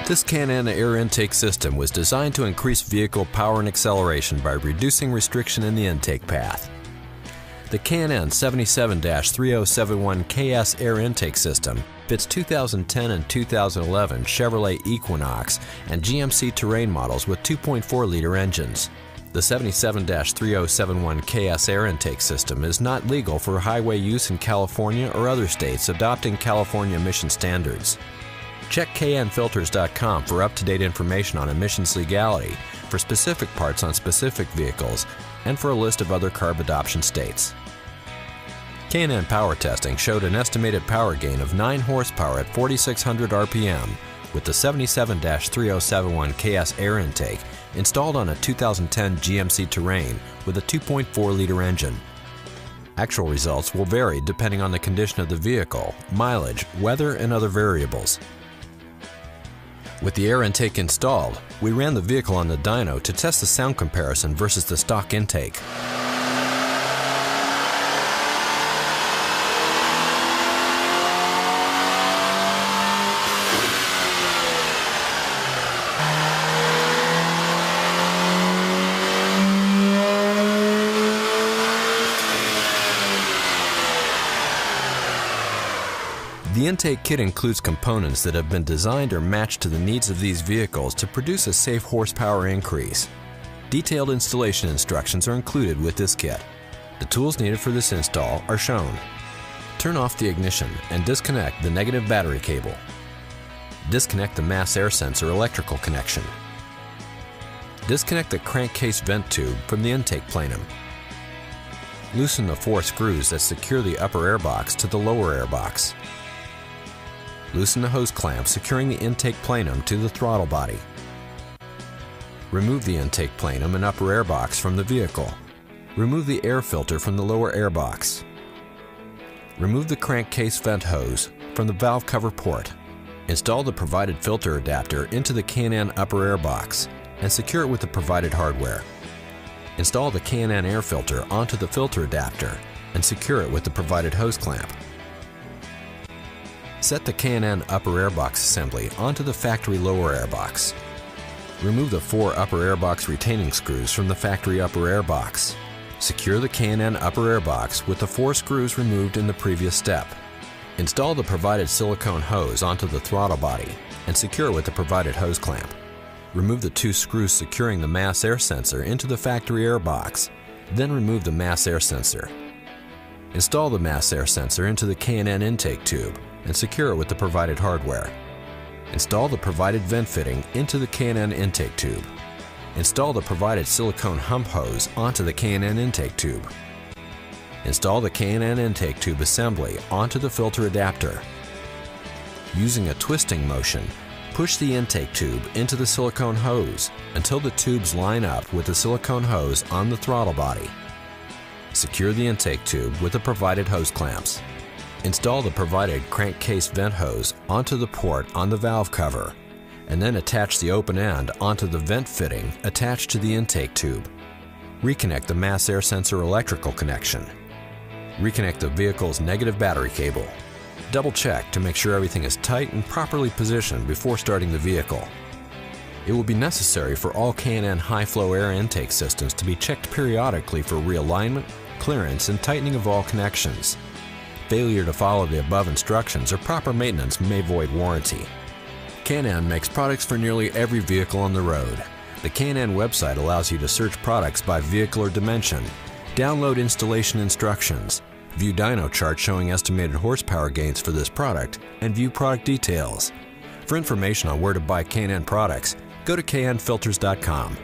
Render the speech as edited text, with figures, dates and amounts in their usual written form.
This Can-Am air intake system was designed to increase vehicle power and acceleration by reducing restriction in the intake path. The Can-Am 77-3071KS air intake system fits 2010 and 2011 Chevrolet EQUINOX and GMC Terrain models with 2.4-liter engines. The 77-3071KS air intake system is not legal for highway use in California or other states adopting California emission standards. Check knfilters.com for up-to-date information on emissions legality, for specific parts on specific vehicles, and for a list of other CARB adoption states. Can-Am power testing showed an estimated power gain of 9 horsepower at 4,600 RPM with the 77-3071KS air intake installed on a 2010 GMC Terrain with a 2.4-liter engine. Actual results will vary depending on the condition of the vehicle, mileage, weather, and other variables. With the air intake installed, we ran the vehicle on the dyno to test the sound comparison versus the stock intake. The intake kit includes components that have been designed or matched to the needs of these vehicles to produce a safe horsepower increase. Detailed installation instructions are included with this kit. The tools needed for this install are shown. Turn off the ignition and disconnect the negative battery cable. Disconnect the mass air sensor electrical connection. Disconnect the crankcase vent tube from the intake plenum. Loosen the 4 screws that secure the upper air box to the lower air box. Loosen the hose clamp securing the intake plenum to the throttle body. Remove the intake plenum and upper air box from the vehicle. Remove the air filter from the lower air box. Remove the crankcase vent hose from the valve cover port. Install the provided filter adapter into the Can-Am upper air box and secure it with the provided hardware. Install the Can-Am air filter onto the filter adapter and secure it with the provided hose clamp. Set the Can-Am upper air box assembly onto the factory lower air box. Remove the 4 upper air box retaining screws from the factory upper air box. Secure the Can-Am upper air box with the 4 screws removed in the previous step. Install the provided silicone hose onto the throttle body and secure with the provided hose clamp. Remove the 2 screws securing the mass air sensor into the factory air box, then remove the mass air sensor. Install the mass air sensor into the Can-Am intake tube and secure it with the provided hardware. Install the provided vent fitting into the Can-Am intake tube. Install the provided silicone hump hose onto the Can-Am intake tube. Install the Can-Am intake tube assembly onto the filter adapter. Using a twisting motion, push the intake tube into the silicone hose until the tubes line up with the silicone hose on the throttle body. Secure the intake tube with the provided hose clamps. Install the provided crankcase vent hose onto the port on the valve cover, and then attach the open end onto the vent fitting attached to the intake tube. Reconnect the mass air sensor electrical connection. Reconnect the vehicle's negative battery cable. Double check to make sure everything is tight and properly positioned before starting the vehicle. It will be necessary for all Can-Am high-flow air intake systems to be checked periodically for realignment, clearance, and tightening of all connections. Failure to follow the above instructions or proper maintenance may void warranty. Can-Am makes products for nearly every vehicle on the road. The Can-Am website allows you to search products by vehicle or dimension, download installation instructions, view dyno charts showing estimated horsepower gains for this product, and view product details. For information on where to buy Can-Am products, go to knfilters.com.